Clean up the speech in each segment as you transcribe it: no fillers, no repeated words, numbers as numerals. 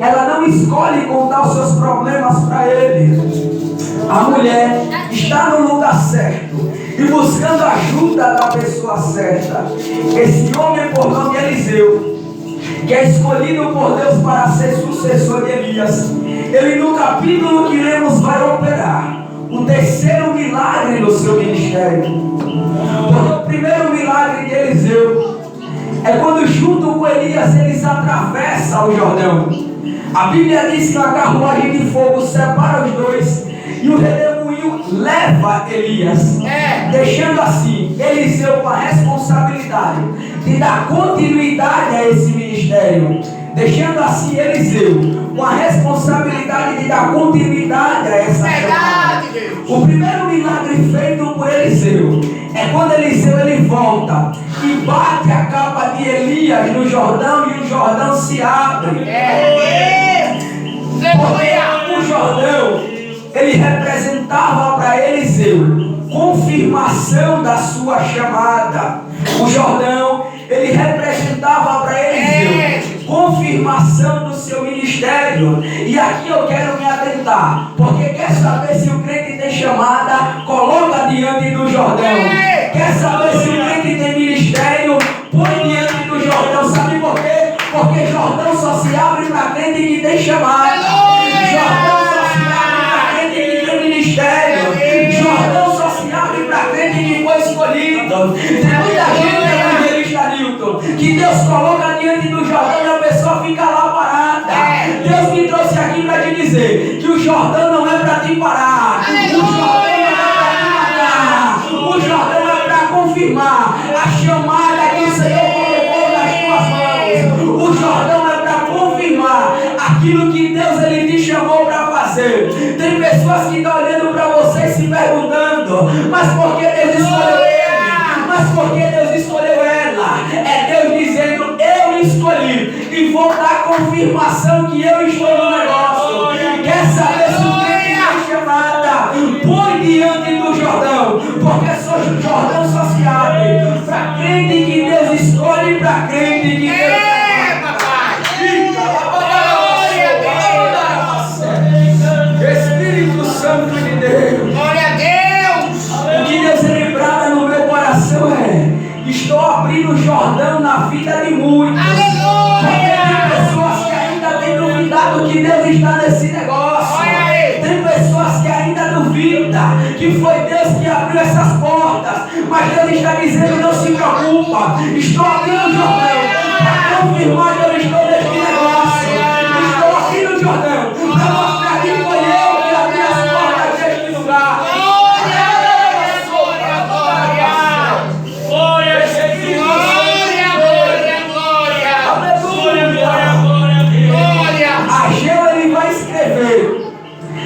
ela não escolhe contar os seus problemas para ele. A mulher está no lugar certo e buscando a ajuda da pessoa certa. Esse homem por nome Eliseu, que é escolhido por Deus para ser sucessor de Elias, ele no capítulo que lemos vai operar o terceiro milagre no seu ministério. Porque o primeiro milagre de Eliseu é quando junto com Elias eles atravessam o Jordão. A Bíblia diz que a carruagem de fogo separa os dois e o redemoinho leva Elias, deixando assim Eliseu com a responsabilidade de dar continuidade a esse ministério. Deixando assim Eliseu com a responsabilidade de dar continuidade a essa chamada. O primeiro milagre feito por Eliseu é quando Eliseu ele volta e bate a capa de Elias no Jordão e o Jordão se abre. Porque o Jordão ele representava para Eliseu confirmação da sua chamada. O Jordão ele representava para Eliseu confirmação do seu ministério. E aqui eu quero me atentar, porque quer saber se o crente tem chamada, coloca diante do Jordão. Quer saber se o crente tem ministério, põe diante do Jordão. Sabe por quê? Porque Jordão só se abre para crente que tem chamada. Jordão só se abre para crente que tem ministério. Jordão só se abre para crente que foi escolhido. Tem muita gente, evangelista Nilton, que Deus coloca diante do Jordão e a pessoa fica lá parada. Deus me trouxe aqui para te dizer que o Jordão não é para te parar. O Jordão não é para te matar. O Jordão é para confirmar a chamada que o Senhor colocou nas tuas mãos. O Jordão é para confirmar aquilo que Deus ele te chamou para fazer. Tem pessoas que estão olhando para você e se perguntando: mas por que Deus escolheu ele? Mas por que Deus escolheu ela? É Deus dizendo: eu escolhi e vou dar confirmação que eu estou no negócio. Quer saber se o crente tem chamada? Põe diante do Jordão, porque só o Jordão só se abre para crente que Deus escolhe, para crente que Deus Espírito Santo de Deus. Glória a Deus. O que Deus lembrava no meu coração é: estou abrindo o Jordão na vida de muitos. Porque tem pessoas que ainda têm duvidado que Deus está nesse negócio. Tem pessoas que ainda duvidam que foi Deus que abriu essas portas. Mas Deus está dizendo: não se preocupa, estou abrindo o Jordão para confirmar que eu estou nesse negócio. Estou abrindo o Jordão para mostrar que foi eu que abri as portas deste lugar.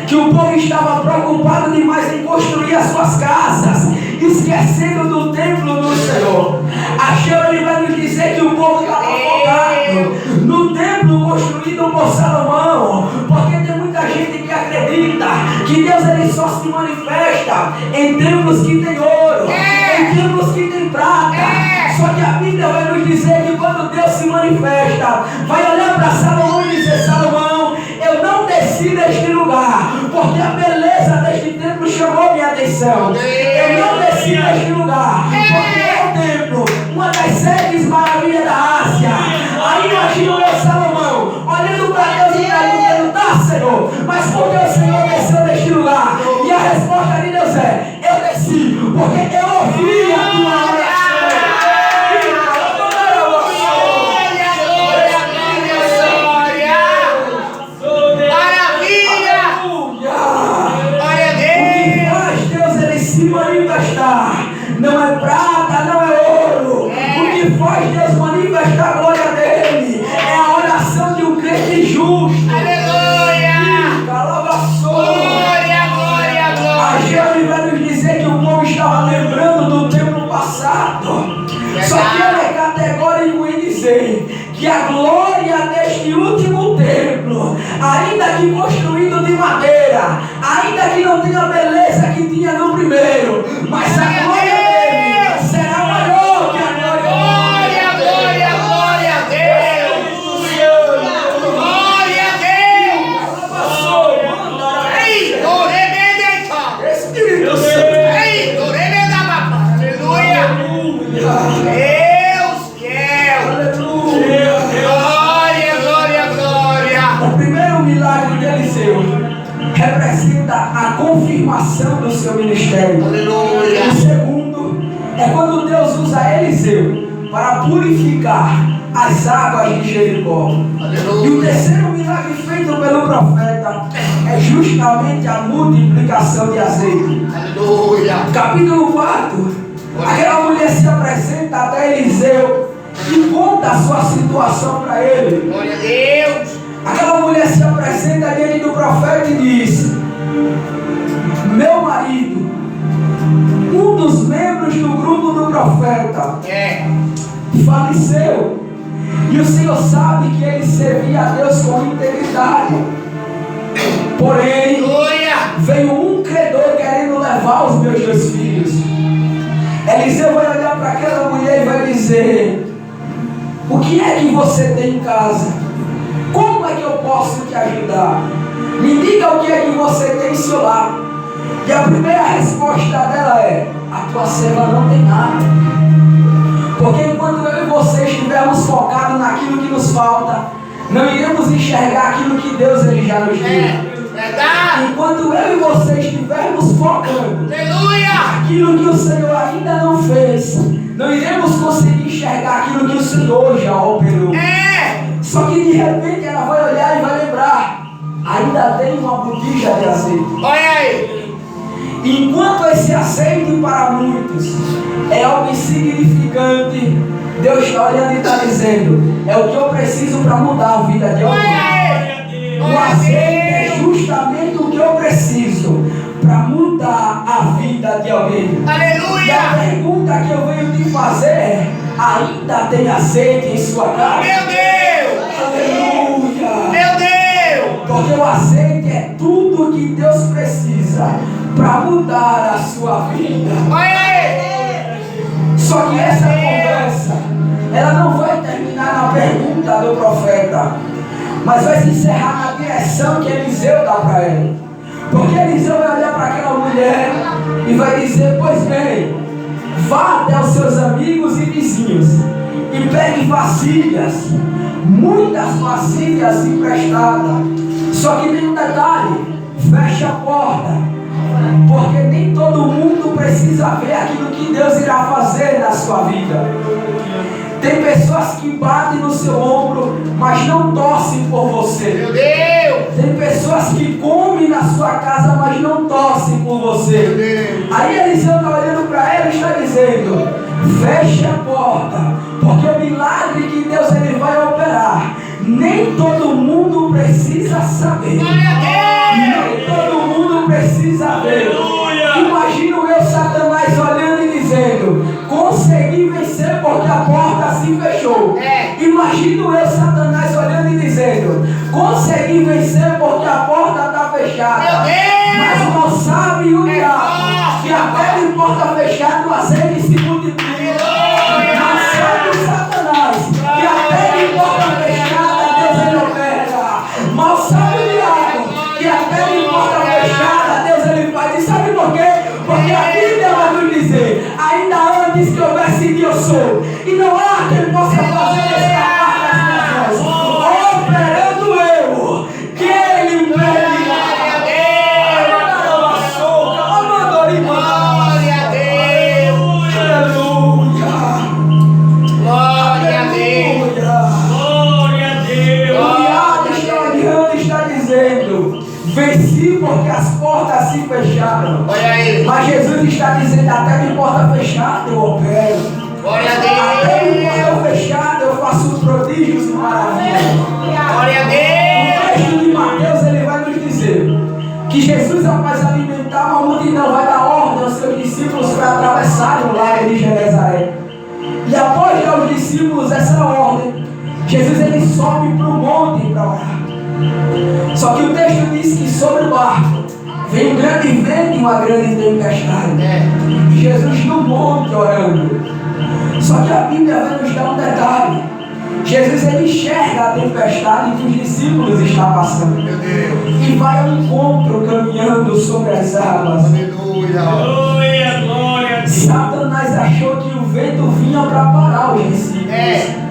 Que o povo estava preocupado demais em construir as suas casas, esquecendo do templo do Senhor. Ageu ele vai nos dizer que o povo estava focado no templo construído por Salomão, porque tem muita gente que acredita que Deus ele só se manifesta em templos que tem ouro, em templos que tem prata. Só que a Bíblia vai nos dizer que quando Deus se manifesta, vai olhar para Salomão e dizer: Salomão, eu não desci deste lugar porque a beleza deste templo chamou minha atenção. Eu não desci deste lugar porque é o templo, uma das 7 maravilhas da Ásia. Aí imagina o meu Salomão olhando para Deus e perguntando: tá, Senhor, mas por que o Senhor desceu deste lugar? E a resposta de Deus é: eu desci porque eu ouvi a tua oração. Se manifestar não é prata, não é ouro. O que faz Deus manifestar a glória dele é a oração de um crente justo. Aleluia! Glória, glória, glória! Ageu vai nos dizer que o povo estava lembrando do tempo passado. Só que ele é categórico em dizer que a glória deste último templo, ainda que construído de madeira, ainda que não tenha a beleza que tinha no primeiro, mas a glória dele será maior que a glória. Glória, glória, glória a Deus! Glória a representa a confirmação do seu ministério. Aleluia. O segundo é quando Deus usa Eliseu para purificar as águas de Jericó. E o terceiro milagre feito pelo profeta é justamente a multiplicação de azeite. Aleluia. Capítulo 4, aquela mulher se apresenta até Eliseu e conta a sua situação para ele. Glória a Deus. Aquela mulher se apresenta diante do profeta e diz: meu marido, um dos membros do grupo do profeta, faleceu. E o Senhor sabe que ele servia a Deus com integridade. Porém, veio um credor querendo levar os meus 2 filhos. Eliseu vai olhar para aquela mulher e vai dizer: o que é que você tem em casa? Como é que eu posso te ajudar? Me diga o que é que você tem em seu lar. E a primeira resposta dela é: a tua serva não tem nada. Porque enquanto eu e você estivermos focados naquilo que nos falta, não iremos enxergar aquilo que Deus ele já nos deu. Enquanto eu e você estivermos focando naquilo que o Senhor ainda não fez, não iremos conseguir enxergar aquilo que o Senhor já operou. Só que de repente ela vai olhar e vai lembrar: ainda tem uma botija de azeite. Olha aí. Enquanto esse azeite para muitos é algo insignificante, Deus está olhando e está dizendo: é o que eu preciso para mudar a vida de alguém. O azeite é justamente o que eu preciso para mudar a vida de alguém. Aleluia. E a pergunta que eu venho te fazer é: ainda tem azeite em sua casa? Meu Deus. Aleluia. Meu Deus. Porque o azeite é tudo que Deus precisa para mudar a sua vida. Olha aí. Só que essa conversa, ela não vai terminar na pergunta do profeta, mas vai se encerrar na direção que Eliseu dá para ela. Porque Eliseu vai olhar para aquela mulher e vai dizer: pois bem, vá até os seus amigos e vizinhos e pegue vasilhas, muitas vasilhas emprestadas. Só que tem um detalhe: feche a porta. Porque nem todo mundo precisa ver aquilo que Deus irá fazer na sua vida. Tem pessoas que batem no seu ombro, mas não torcem por você. Meu Deus. Tem pessoas que comem na sua casa, mas não torcem por você. Aí Eliseu está olhando para ela e está dizendo: feche a porta, porque o milagre que Deus ele vai operar, nem todo mundo precisa saber. Nem todo mundo precisa ver. Imagino eu, Satanás, olhando e dizendo: consegui vencer porque a porta se fechou. Imagino eu, Satanás, olhando e dizendo: consegui vencer porque a porta está fechada. Mas não sabe o diabo que até de porta fechada o azeite se multiplica. Mas sabe o Satanás que até de porta fechada Deus ele opera. Mal sabe o diabo que até de porta fechada Deus ele faz. E sabe por quê? Porque a Bíblia vai nos dizer: ainda antes que houvesse Deus sou, e não há quem possa fazer escapar das minhas mãos. Operando eu, que ele impede. Venci porque as portas se fecharam. Mas Jesus está dizendo: até de porta fechada eu opero. Até de porta fechada eu faço prodígios e maravilhas. O texto de Mateus ele vai nos dizer que Jesus, após alimentar uma multidão, vai dar ordem aos seus discípulos para atravessarem o lago de Genezaré. E após dar aos discípulos essa ordem, Jesus ele sobe para o monte para orar. Só que o texto diz que sobre o barco vem um grande vento e uma grande tempestade. E Jesus no monte orando. Só que a Bíblia vai nos dar um detalhe: Jesus ele enxerga a tempestade que os discípulos estão passando. E vai ao encontro caminhando sobre as águas. Aleluia, glória. Satanás achou que o vento vinha para parar os discípulos.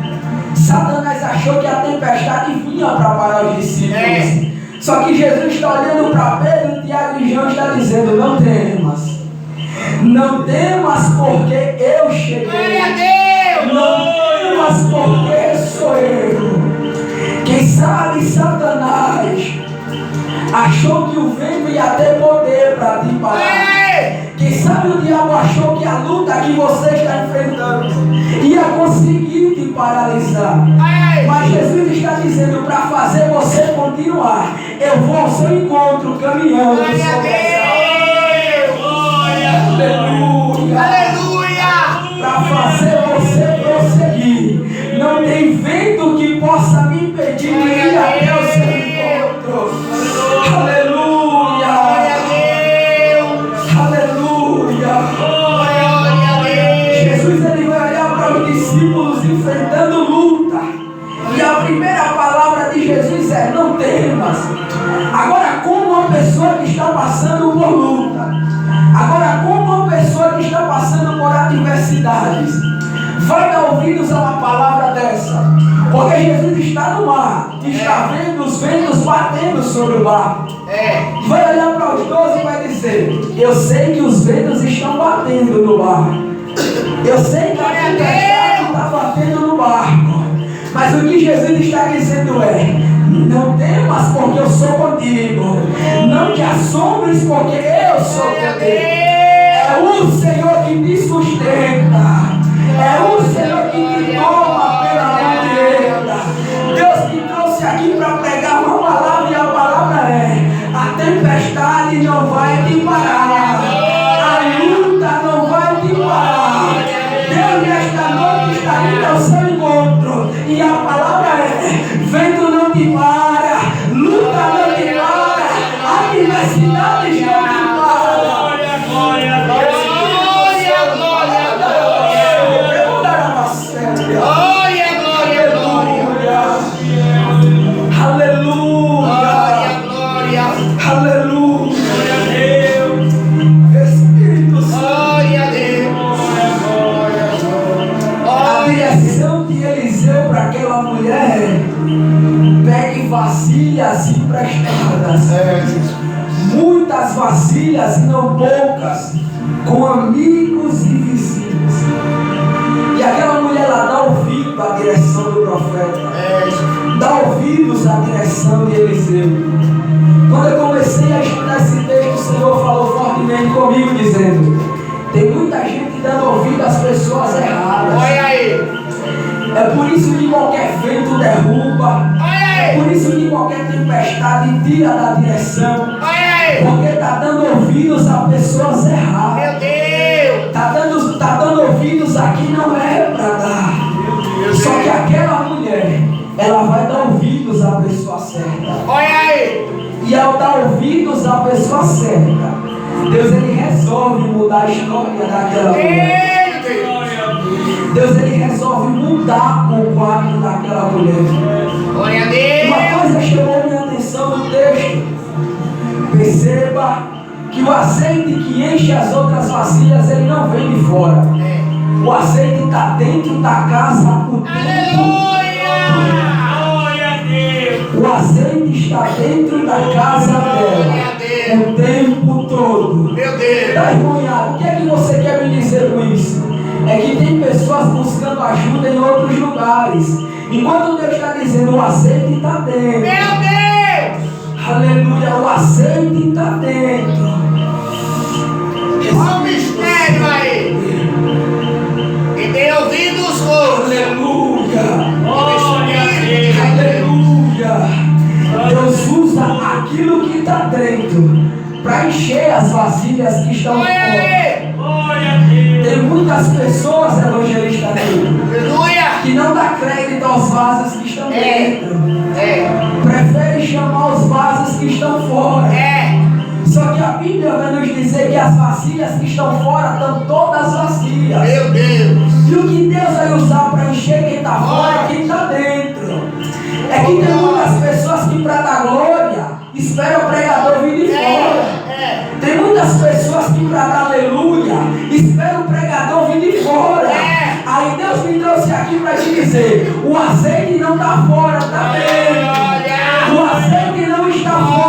Satanás achou que a tempestade vinha para parar os discípulos. Só que Jesus está olhando para Pedro, Tiago e João e está dizendo: não temas. Não temas porque eu cheguei. Glória a Deus. Não temas porque sou eu. Quem sabe Satanás achou que o vento ia ter poder para te parar. Quem sabe o diabo achou que a luta que você está enfrentando ia conseguir te paralisar. Mas Jesus está dizendo para fazer você continuar. Eu vou ao seu encontro caminhando sobre essa aleluia. Aleluia. Para fazer você prosseguir. Não tem vento que possa me impedir de ir até o seu encontro. Aleluia. Aleluia. Jesus ele vai olhar para os discípulos enfrentando luta. E a primeira palavra de Jesus é: não temas. Agora, como uma pessoa que está passando por luta, agora como uma pessoa que está passando por adversidades, vai dar ouvidos a uma palavra dessa? Porque Jesus está no mar, está vendo os ventos batendo sobre o barco. Vai olhar para os 12 e vai dizer: eu sei que os ventos estão batendo no barco. Eu sei que a tempestade está batendo no barco. Mas o que Jesus está dizendo é: não temas porque eu sou contigo. Não te assombres porque eu sou contigo. É o Senhor que te sustenta. É o Senhor que te toma pela mão direita. Deus te trouxe aqui para pregar uma palavra, e a palavra é: a tempestade não vai te parar. A luta não vai te parar. Deus nesta noite está indo ao seu encontro. E a palavra é: vento não te para, luta não te para, adversidades não te para. Vasilhas emprestadas, muitas vasilhas, não poucas, com amigos e vizinhos. E aquela mulher ela dá ouvido à direção do profeta, dá ouvidos à direção de Eliseu. Quando eu comecei a estudar esse texto, o Senhor falou fortemente comigo, dizendo: tem muita gente dando ouvido às pessoas erradas. Olha aí. É por isso que qualquer vento derruba. É por isso que qualquer tempestade tira da direção. Porque está dando ouvidos a pessoas erradas. Meu Deus. Está dando ouvidos a quem não é para dar. Só que aquela mulher, ela vai dar ouvidos à pessoa certa. Olha aí. E ao dar ouvidos à pessoa certa, Deus ele resolve mudar a história daquela mulher. Deus ele resolve mudar o quadro daquela mulher. Glória a Deus. Uma coisa chamou minha atenção no texto. Perceba que o azeite que enche as outras vasilhas, ele não vem de fora. O azeite está dentro da casa o tempo. Glória a Deus. O azeite está dentro da casa dela o tempo todo. Meu Deus. Tá, irmão, o que é que você quer me dizer com isso? É que tem pessoas buscando ajuda em outros lugares. Enquanto Deus está dizendo: o azeite está dentro. Meu Deus. Aleluia, o azeite está dentro. Olha o mistério aí. E tem ouvidos outros. Aleluia. Aleluia. Aleluia. Deus usa aquilo que está dentro para encher as vasilhas que estão fora. Tem muitas pessoas, evangelista que não dá crédito aos vasos que estão dentro. Prefere chamar os vasos que estão fora. Só que a Bíblia vai nos dizer que as vasilhas que estão fora estão todas vazias. Meu Deus. E o que Deus vai usar para encher quem está fora é quem está dentro. É que tem muitas pessoas que para dar glória esperam o pregador vir de fora. Tem muitas pessoas que para dar aleluia esperam o pregador vir de fora. Aí Deus me trouxe aqui para te dizer: o azeite não está fora, está dentro. O azeite não está fora.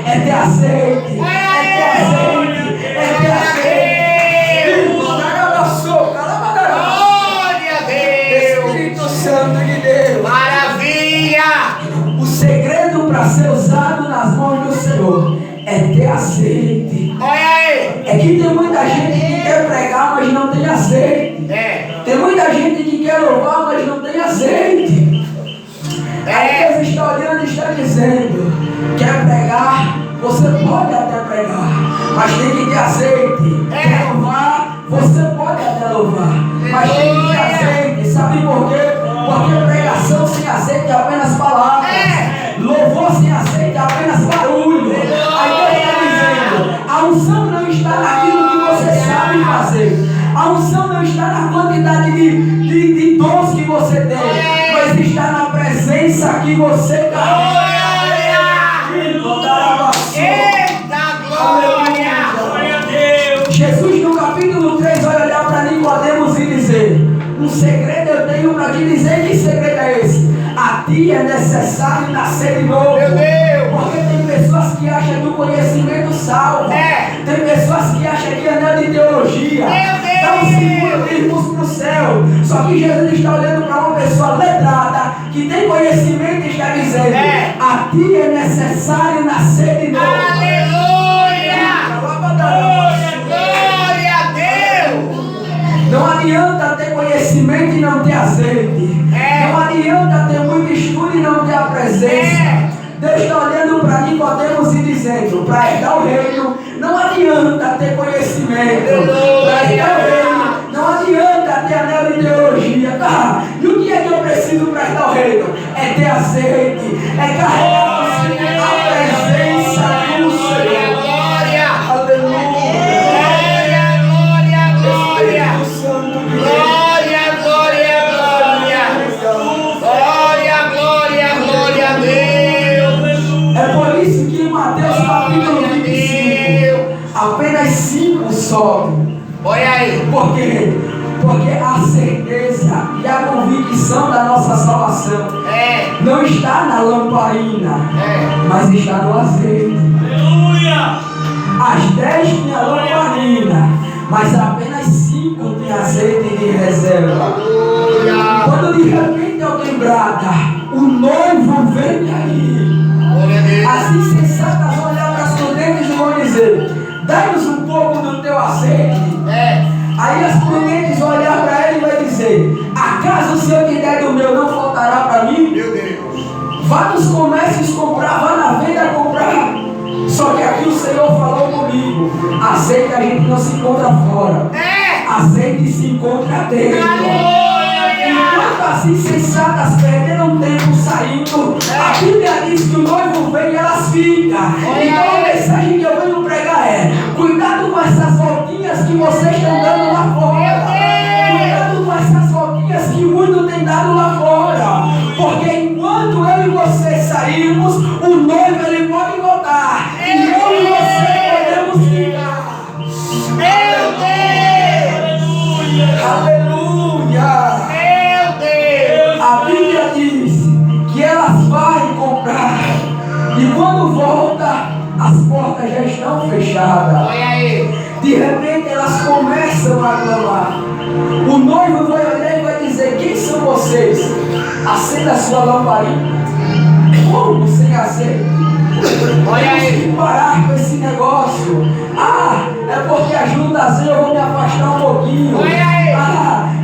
é ter azeite, é ter azeite, é ter azeite. Glória a Deus. Espírito Santo de Deus. Maravilha. O segredo para ser usado nas mãos do Senhor é ter azeite. Olha aí. É que tem muita gente que quer pregar, mas não tem azeite. Tem muita gente que quer louvar, mas não tem azeite. Aí Deus está olhando e está dizendo: quer pregar? Você pode até pregar, mas tem que ter azeite. Quer louvar? Você pode até louvar, mas tem que ter azeite. Sabe por quê? Porque pregação sem azeite é apenas palavras. Louvor sem azeite é apenas barulho. Aí Deus está dizendo: a unção não está naquilo que você sabe fazer. A unção não está na quantidade de dons que você tem, mas está na presença que você carrega. Eita glória! Glória a Deus! Jesus no capítulo 3 vai olhar para Nicodemos e dizer: um segredo eu tenho para te dizer. Que segredo é esse? A ti é necessário nascer de novo. Meu Deus! Porque tem pessoas que acham que o conhecimento salva. Tem pessoas que acham que anel de teologia dá um seguro de irmos para o céu. Só que Jesus está olhando para uma pessoa letrada que tem conhecimento e está dizendo: a ti é necessário nascer de novo. Aleluia! Glória a Deus! Não adianta ter conhecimento e não ter azeite. Não adianta ter muito estudo e não ter a presença. Deus está olhando para Nicodemos e dizendo: para herdar o reino, não adianta ter conhecimento. Para herdar o reino, não adianta ter anel de teologia. Tá? E o que é que eu preciso para herdar o reino? É ter azeite, é carregar a presença do Senhor. Glória! Aleluia! Glória, glória, glória! Espírito Santo de Deus. Glória, glória, glória! Glória, glória, glória a Deus! É por isso que em Mateus capítulo 25, apenas 5 sobem. Olha aí! Por quê? Porque a certeza e a convicção da nossa salvação não está na lamparina, mas está no azeite. Aleluia! As 10 têm a lamparina, mas apenas 5 têm azeite de reserva. Aleluia! Quando de repente alguém brada: o noivo vem aí. Glória a Deus! As insensatas vão olhar para as prudentes e vão dizer: dá-nos um pouco do teu azeite. Aí as prudentes vão olhar para ele e vai dizer: acaso se eu te der do meu, não faltará para mim? Meu Deus! Vá nos comércios comprar, vá na venda comprar. Só que aqui o Senhor falou comigo: azeite a gente não se encontra fora, azeite se encontra dentro. Enquanto as insensatas perderam tempo saindo, a Bíblia diz que o noivo vem e elas ficam. Então a mensagem que eu venho pregar é: cuidado com essas voltinhas que vocês estão dando lá fora. Cuidado com essas voltinhas que muito tem dado lá fora. Porque enquanto eu e você sairmos, o noivo ele pode voltar. E eu e você podemos ficar. Meu Deus! Aleluia! Meu Deus! A Bíblia diz que elas vão comprar e quando volta, as portas já estão fechadas. Olha aí! De repente elas começam a clamar. O noivo vai olhar e vai dizer: quem são vocês? Acenda a sua lamparina. Como sem azeite? Olha aí! Temos que parar com esse negócio. É porque a juntazinha eu vou me afastar um pouquinho. Olha aí!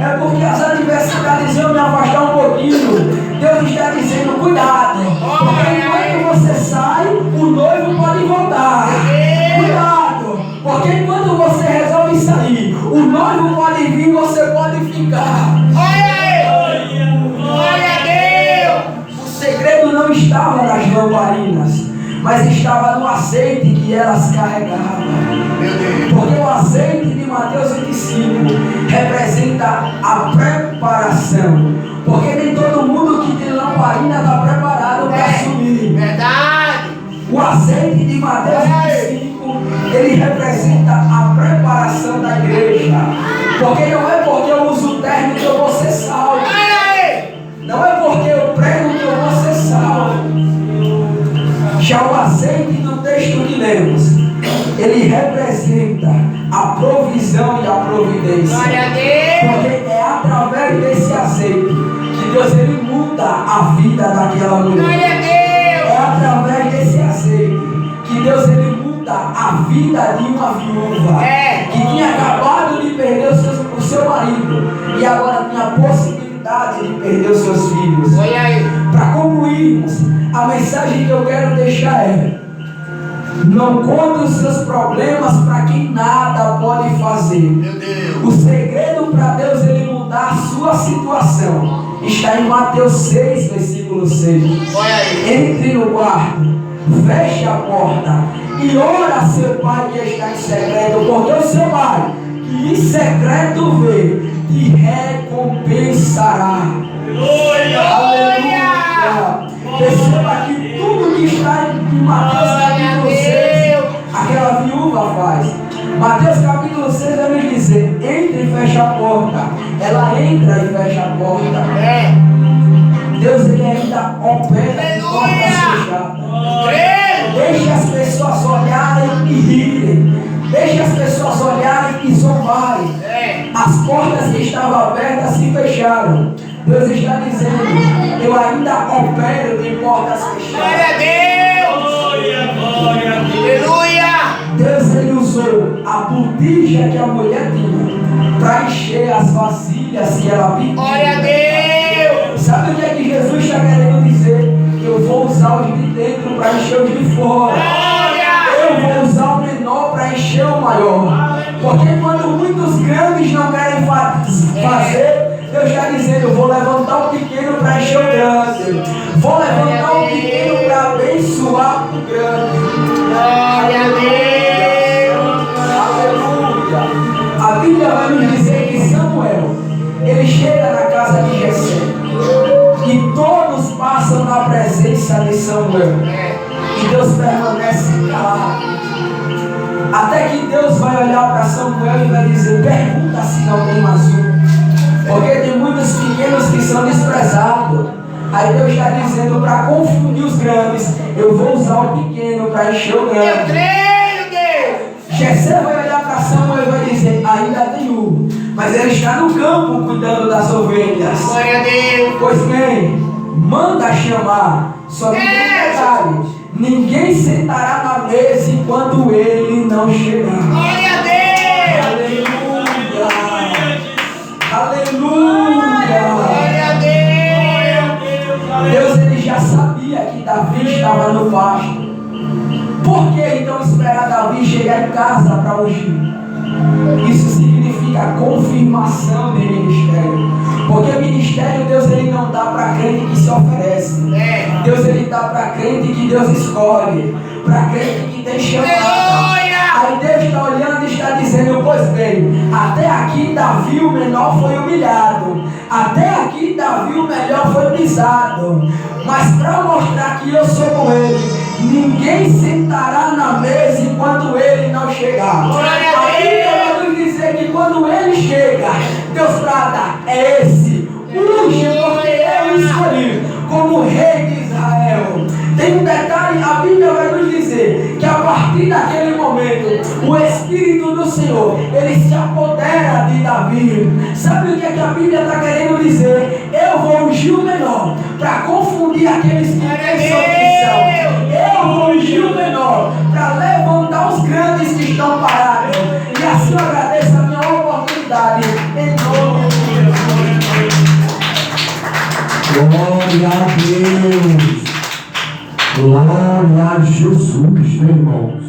É porque as adversidades eu me afastar um pouquinho. Deus está dizendo: cuidado. Porque enquanto você sai, o noivo pode voltar. Cuidado. Porque enquanto você resolve sair, o noivo pode vir e você pode ficar. Olha aí! Glória a Deus! O segredo não estava nas lamparinas, mas estava no azeite que elas carregavam. Meu Deus! Porque o azeite de Mateus 25 representa a preparação. Porque nem todo mundo que tem lamparina está preparado para subir. Verdade! O azeite de Mateus 25, ele representa a preparação da igreja. Porque não é porque eu uso o terno que eu vou ser salvo. Olha aí! Não é porque eu prego que eu vou ser salvo. Já o azeite do texto ele representa a provisão e a providência. Glória a Deus. Porque é através desse azeite que Deus ele muda a vida daquela mulher. Glória a Deus. É através desse azeite que Deus ele muda a vida de uma viúva que tinha acabado de perder o seu marido e agora tinha a possibilidade de perder os seus filhos. Olha aí. Para concluirmos, a mensagem que eu quero deixar é: não conte os seus problemas para quem nada pode fazer. Meu Deus. O segredo para Deus ele mudar a sua situação está em Mateus 6, versículo 6. Olha aí. Entre no quarto, feche a porta e ora a seu pai que está em secreto, porque o seu pai que em secreto vê te recompensará. Aleluia! Perceba que tudo que está em Mateus capítulo 6, aquela viúva faz. Mateus capítulo 6 vai nos dizer: entre e fecha a porta. Ela entra e fecha a porta. Deus ele ainda opera em portas fechadas. Deixe as pessoas olharem e rirem. Deixe as pessoas olharem e zombarem. As portas que estavam abertas se fecharam. Deus está dizendo: eu ainda opero em portas fechadas. Glória a Deus. Glória a Deus. Aleluia. Deus ele usou a botija que a mulher tinha para encher as vasilhas que ela pediu. Glória a Deus. Sabe o que é que Jesus está querendo dizer? Eu vou usar os de dentro para encher os de fora. Eu vou usar o menor para encher o maior. Porque quando muitos grandes não querem fazer, Deus está dizendo: eu vou levantar o pequeno para encher o grande. Vou levantar o pequeno para abençoar o grande. Glória a Deus. Aleluia. A Bíblia vai nos dizer que Samuel, ele chega na casa de Jessé e todos passam na presença de Samuel e Deus permanece calado. Até que Deus vai olhar para Samuel e vai dizer: pergunta se não tem mais um. Porque tem muitos pequenos que são desprezados. Aí Deus está dizendo: para confundir os grandes, eu vou usar o pequeno para encher o Eu grande. creio, Deus. Jessé vai olhar para Samuel e vai dizer: ainda tem um, mas ele está no campo cuidando das ovelhas. Glória a Deus. Pois bem, manda chamar. Só que tem detalhe: ninguém sentará na mesa enquanto ele não chegar. Glória a Deus. Aleluia! Glória a Deus. Deus ele já sabia que Davi estava no pasto. Por que então esperar Davi chegar em casa para ungir? Isso significa confirmação de ministério. Porque ministério Deus ele não dá para crente que se oferece. Deus ele dá para crente que Deus escolhe, para crente que tem chamada. Aí Deus está olhando e está dizendo: pois bem, até aqui Davi o menor foi humilhado, até aqui Davi o melhor foi pisado, mas para mostrar que eu sou com ele, ninguém sentará na mesa enquanto ele não chegar. A Bíblia vai nos dizer que quando ele chega, Deus trata: é esse, unge, porque eu escolhi como rei de Israel. Tem um detalhe: a Bíblia vai nos dizer que a partir daquele momento, o Espírito do Senhor, ele se apodera de Davi. Sabe o que é que a Bíblia está querendo dizer? Eu vou ungir o menor para confundir aqueles que pensam que são. Eu vou ungir o menor para levantar os grandes que estão parados. E assim eu agradeço a minha oportunidade em nome de Jesus. Glória a Deus. Glória a Jesus, meu irmão.